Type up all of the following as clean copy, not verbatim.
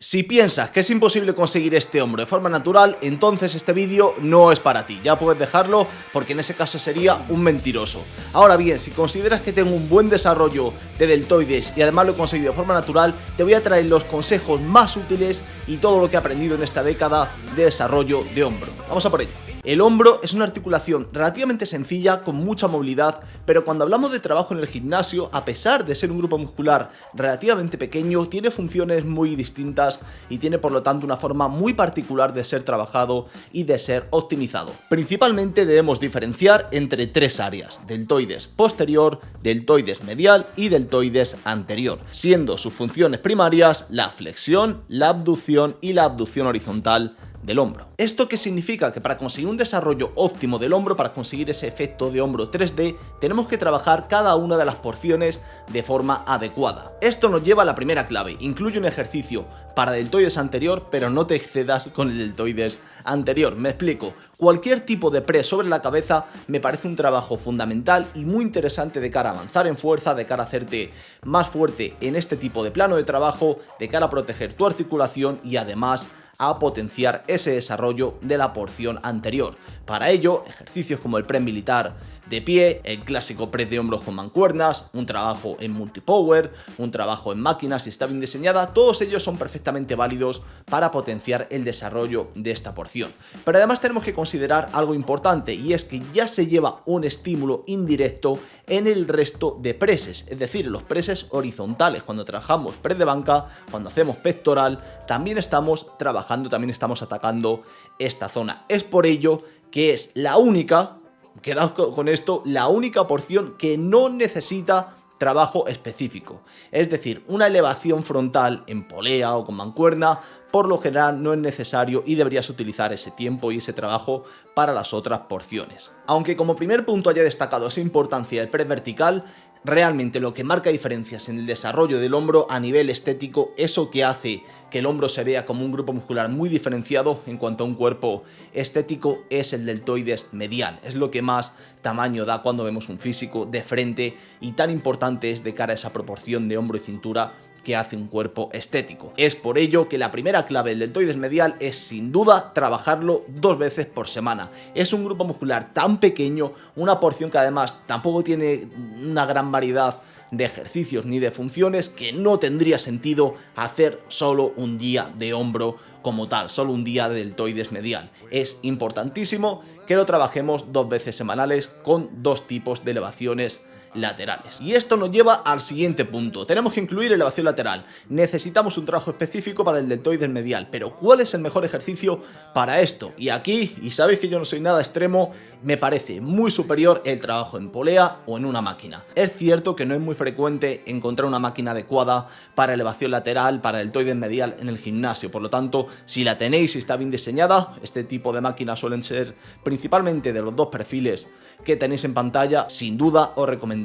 Si piensas que es imposible conseguir este hombro de forma natural, entonces este vídeo no es para ti, ya puedes dejarlo porque en ese caso sería un mentiroso. Ahora bien, si consideras que tengo un buen desarrollo de deltoides y además lo he conseguido de forma natural, te voy a traer los consejos más útiles y todo lo que he aprendido en esta década de desarrollo de hombro. Vamos a por ello. El hombro es una articulación relativamente sencilla, con mucha movilidad, pero cuando hablamos de trabajo en el gimnasio, a pesar de ser un grupo muscular relativamente pequeño, tiene funciones muy distintas y tiene por lo tanto una forma muy particular de ser trabajado y de ser optimizado. Principalmente debemos diferenciar entre tres áreas: deltoides posterior, deltoides medial y deltoides anterior, siendo sus funciones primarias la flexión, la abducción y la abducción horizontal del hombro. ¿Esto qué significa? Que para conseguir un desarrollo óptimo del hombro, para conseguir ese efecto de hombro 3D, tenemos que trabajar cada una de las porciones de forma adecuada. Esto nos lleva a la primera clave: incluye un ejercicio para deltoides anterior, pero no te excedas con el deltoides anterior. Me explico. Cualquier tipo de press sobre la cabeza me parece un trabajo fundamental y muy interesante de cara a avanzar en fuerza, de cara a hacerte más fuerte en este tipo de plano de trabajo, de cara a proteger tu articulación y además a potenciar ese desarrollo de la porción anterior. Para ello, ejercicios como el press militar de pie, el clásico press de hombros con mancuernas, un trabajo en multipower, un trabajo en máquinas si está bien diseñada, todos ellos son perfectamente válidos para potenciar el desarrollo de esta porción. Pero además tenemos que considerar algo importante, y es que ya se lleva un estímulo indirecto en el resto de presses, es decir, en los presses horizontales. Cuando trabajamos press de banca, cuando hacemos pectoral, también estamos trabajando, también estamos atacando esta zona. Es por ello que es la única, quedaos con esto, la única porción que no necesita trabajo específico. Es decir, una elevación frontal en polea o con mancuerna por lo general no es necesario y deberías utilizar ese tiempo y ese trabajo para las otras porciones. Aunque como primer punto haya destacado esa importancia del press vertical, realmente lo que marca diferencias en el desarrollo del hombro a nivel estético, eso que hace que el hombro se vea como un grupo muscular muy diferenciado en cuanto a un cuerpo estético, es el deltoides medial. Es lo que más tamaño da cuando vemos un físico de frente, y tan importante es de cara a esa proporción de hombro y cintura que hace un cuerpo estético. Es por ello que la primera clave del deltoides medial es sin duda trabajarlo 2 veces por semana. Es un grupo muscular tan pequeño, una porción que además tampoco tiene una gran variedad de ejercicios ni de funciones, que no tendría sentido hacer solo un día de hombro como tal, solo un día de deltoides medial. Es importantísimo que lo trabajemos 2 veces semanales con 2 tipos de elevaciones laterales. Y esto nos lleva al siguiente punto: tenemos que incluir elevación lateral. Necesitamos un trabajo específico para el deltoides medial, pero ¿cuál es el mejor ejercicio para esto? Y aquí, y sabéis que yo no soy nada extremo, me parece muy superior el trabajo en polea o en una máquina. Es cierto que no es muy frecuente encontrar una máquina adecuada para elevación lateral, para el deltoides medial en el gimnasio, por lo tanto, si la tenéis y está bien diseñada, este tipo de máquinas suelen ser principalmente de los 2 perfiles que tenéis en pantalla, sin duda os recomendaría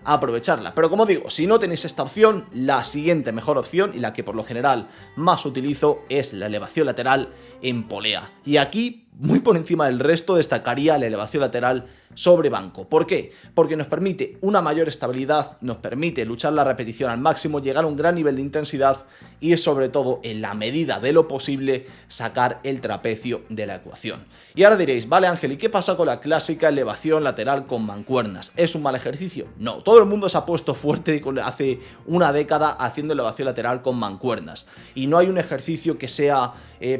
aprovecharla. Pero como digo, si no tenéis esta opción, la siguiente mejor opción, y la que por lo general más utilizo, es la elevación lateral en polea. Y aquí, muy por encima del resto, destacaría la elevación lateral sobre banco. ¿Por qué? Porque nos permite una mayor estabilidad, nos permite luchar la repetición al máximo, llegar a un gran nivel de intensidad y sobre todo, en la medida de lo posible, sacar el trapecio de la ecuación. Y ahora diréis: vale Ángel, ¿y qué pasa con la clásica elevación lateral con mancuernas? ¿Es un mal ejercicio? No, todo el mundo se ha puesto fuerte hace una década haciendo elevación lateral con mancuernas, y no hay un ejercicio que sea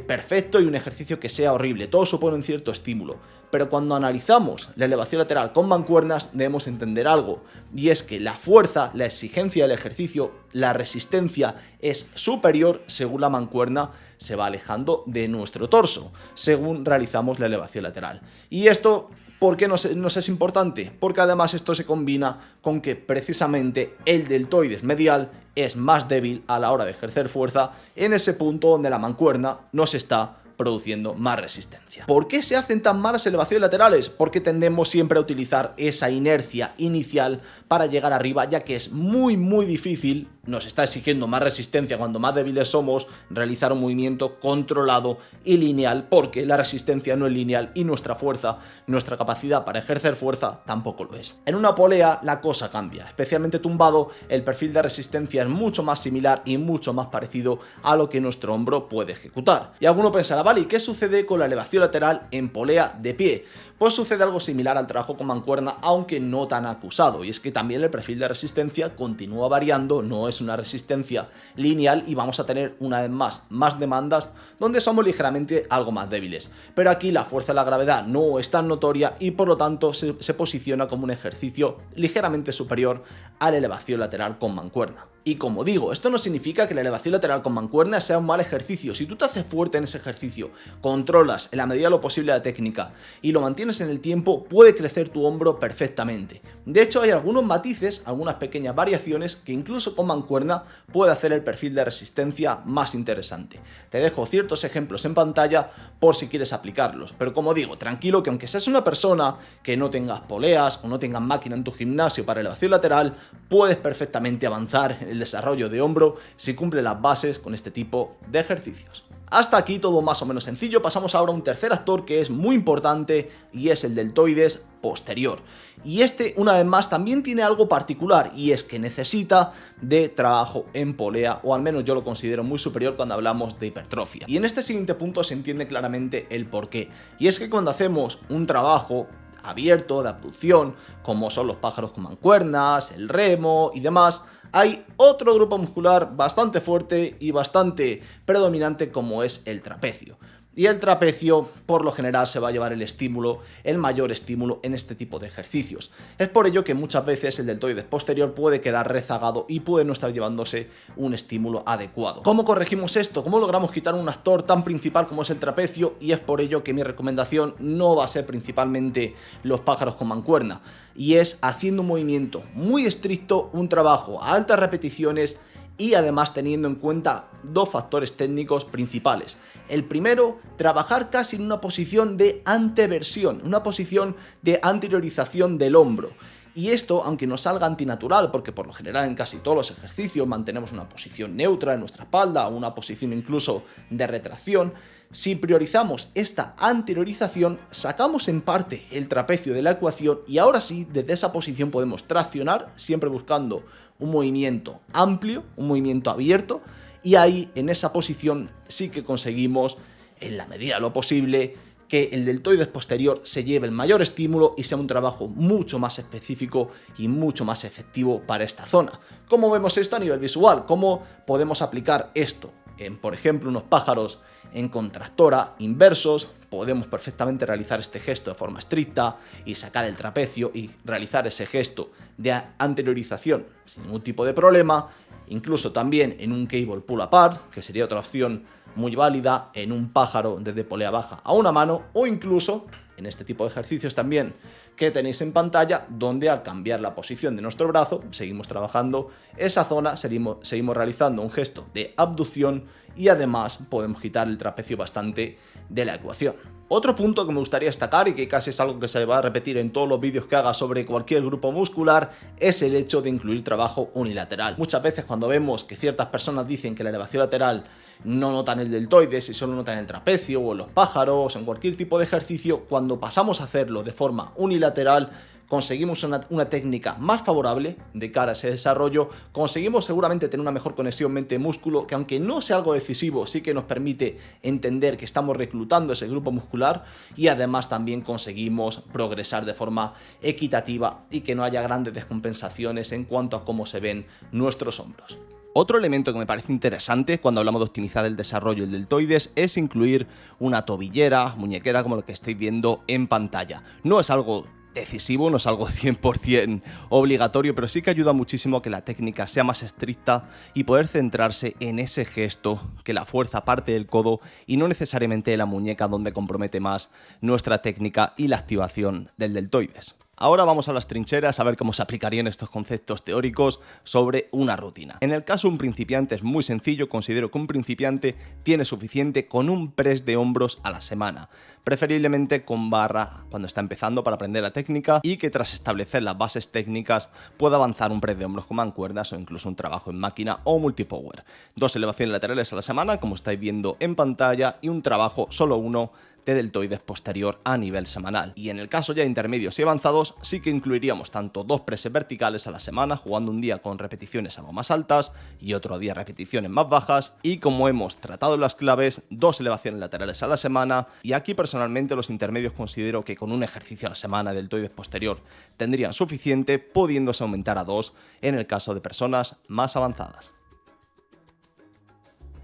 perfecto y un ejercicio que sea horrible, todo supone un cierto estímulo. Pero cuando analizamos la elevación lateral con mancuernas debemos entender algo, y es que la fuerza, la exigencia del ejercicio, la resistencia es superior según la mancuerna se va alejando de nuestro torso, según realizamos la elevación lateral. Y esto, ¿por qué nos es importante? Porque además esto se combina con que precisamente el deltoides medial es más débil a la hora de ejercer fuerza en ese punto donde la mancuerna nos está produciendo más resistencia. ¿Por qué se hacen tan malas elevaciones laterales? Porque tendemos siempre a utilizar esa inercia inicial para llegar arriba, ya que es muy difícil, nos está exigiendo más resistencia cuando más débiles somos, realizar un movimiento controlado y lineal, porque la resistencia no es lineal y nuestra fuerza, nuestra capacidad para ejercer fuerza tampoco lo es. En una polea la cosa cambia, especialmente tumbado, el perfil de resistencia es mucho más similar y mucho más parecido a lo que nuestro hombro puede ejecutar. Y alguno pensará, vale, ¿y qué sucede con la elevación lateral en polea de pie? Pues sucede algo similar al trabajo con mancuerna, aunque no tan acusado, y es que también el perfil de resistencia continúa variando, no es una resistencia lineal y vamos a tener una vez más demandas donde somos ligeramente algo más débiles. Pero aquí la fuerza de la gravedad no es tan notoria y por lo tanto se posiciona como un ejercicio ligeramente superior a la elevación lateral con mancuerna. Y como digo, esto no significa que la elevación lateral con mancuerna sea un mal ejercicio. Si tú te haces fuerte en ese ejercicio, controlas en la medida de lo posible la técnica y lo mantienes en el tiempo, puede crecer tu hombro perfectamente. De hecho, hay algunos matices, algunas pequeñas variaciones que incluso con mancuerna puede hacer el perfil de resistencia más interesante. Te dejo ciertos ejemplos en pantalla por si quieres aplicarlos. Pero como digo, tranquilo que aunque seas una persona que no tengas poleas o no tengas máquina en tu gimnasio para elevación lateral, puedes perfectamente avanzar en el desarrollo de hombro si cumple las bases con este tipo de ejercicios. Hasta aquí todo más o menos sencillo. Pasamos ahora a un tercer actor que es muy importante y es el deltoides posterior. Y este, una vez más, también tiene algo particular y es que necesita de trabajo en polea, o al menos yo lo considero muy superior cuando hablamos de hipertrofia. Y en este siguiente punto se entiende claramente el porqué. Y es que cuando hacemos un trabajo abierto de abducción, como son los pájaros con mancuernas, el remo y demás, hay otro grupo muscular bastante fuerte y bastante predominante como es el trapecio. Y el trapecio, por lo general, se va a llevar el mayor estímulo en este tipo de ejercicios. Es por ello que muchas veces el deltoides posterior puede quedar rezagado y puede no estar llevándose un estímulo adecuado. ¿Cómo corregimos esto? ¿Cómo logramos quitar un actor tan principal como es el trapecio? Y es por ello que mi recomendación no va a ser principalmente los pájaros con mancuerna, y es haciendo un movimiento muy estricto, un trabajo a altas repeticiones, y además teniendo en cuenta dos factores técnicos principales. El primero, trabajar casi en una posición de anteversión, una posición de anteriorización del hombro. Y esto, aunque nos salga antinatural, porque por lo general en casi todos los ejercicios mantenemos una posición neutra en nuestra espalda, o una posición incluso de retracción, si priorizamos esta anteriorización, sacamos en parte el trapecio de la ecuación y ahora sí, desde esa posición podemos traccionar, siempre buscando un movimiento amplio, un movimiento abierto, y ahí en esa posición sí que conseguimos, en la medida de lo posible, que el deltoides posterior se lleve el mayor estímulo y sea un trabajo mucho más específico y mucho más efectivo para esta zona. ¿Cómo vemos esto a nivel visual? ¿Cómo podemos aplicar esto? Por ejemplo, unos pájaros en contractora inversos, podemos perfectamente realizar este gesto de forma estricta y sacar el trapecio y realizar ese gesto de anteriorización sin ningún tipo de problema. Incluso también en un cable pull apart, que sería otra opción muy válida, en un pájaro desde polea baja a una mano, o incluso en este tipo de ejercicios también que tenéis en pantalla, donde al cambiar la posición de nuestro brazo seguimos trabajando esa zona, seguimos realizando un gesto de abducción y además podemos quitar el trapecio bastante de la ecuación. Otro punto que me gustaría destacar, y que casi es algo que se va a repetir en todos los vídeos que haga sobre cualquier grupo muscular, es el hecho de incluir trabajo unilateral. Muchas veces cuando vemos que ciertas personas dicen que la elevación lateral no notan el deltoides y solo notan el trapecio, o en los pájaros, en cualquier tipo de ejercicio, cuando pasamos a hacerlo de forma unilateral, conseguimos una técnica más favorable de cara a ese desarrollo, conseguimos seguramente tener una mejor conexión mente-músculo, que aunque no sea algo decisivo, sí que nos permite entender que estamos reclutando ese grupo muscular, y además también conseguimos progresar de forma equitativa y que no haya grandes descompensaciones en cuanto a cómo se ven nuestros hombros. Otro elemento que me parece interesante cuando hablamos de optimizar el desarrollo del deltoides es incluir una tobillera, muñequera, como lo que estáis viendo en pantalla. No es algo decisivo, no es algo 100% obligatorio, pero sí que ayuda muchísimo a que la técnica sea más estricta y poder centrarse en ese gesto, que la fuerza parte del codo y no necesariamente de la muñeca, donde compromete más nuestra técnica y la activación del deltoides. Ahora vamos a las trincheras a ver cómo se aplicarían estos conceptos teóricos sobre una rutina. En el caso de un principiante es muy sencillo, considero que un principiante tiene suficiente con un press de hombros a la semana, preferiblemente con barra cuando está empezando para aprender la técnica y que tras establecer las bases técnicas pueda avanzar un press de hombros con mancuernas o incluso un trabajo en máquina o multipower. 2 elevaciones laterales a la semana, como estáis viendo en pantalla, y un trabajo, solo uno, de deltoides posterior a nivel semanal. Y en el caso ya de intermedios y avanzados, sí que incluiríamos tanto 2 presses verticales a la semana, jugando un día con repeticiones algo más altas y otro día repeticiones más bajas, y como hemos tratado en las claves, 2 elevaciones laterales a la semana, y aquí personalmente los intermedios considero que con un ejercicio a la semana de deltoides posterior tendrían suficiente, pudiéndose aumentar a 2 en el caso de personas más avanzadas.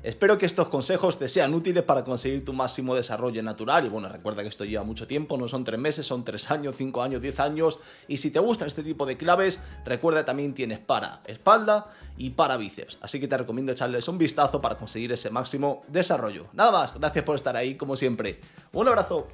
Espero que estos consejos te sean útiles para conseguir tu máximo desarrollo natural. Y bueno, recuerda que esto lleva mucho tiempo, no son 3 meses, son 3 años, 5 años, 10 años. Y si te gustan este tipo de claves, recuerda que también tienes para espalda y para bíceps. Así que te recomiendo echarles un vistazo para conseguir ese máximo desarrollo. Nada más, gracias por estar ahí como siempre. Un abrazo.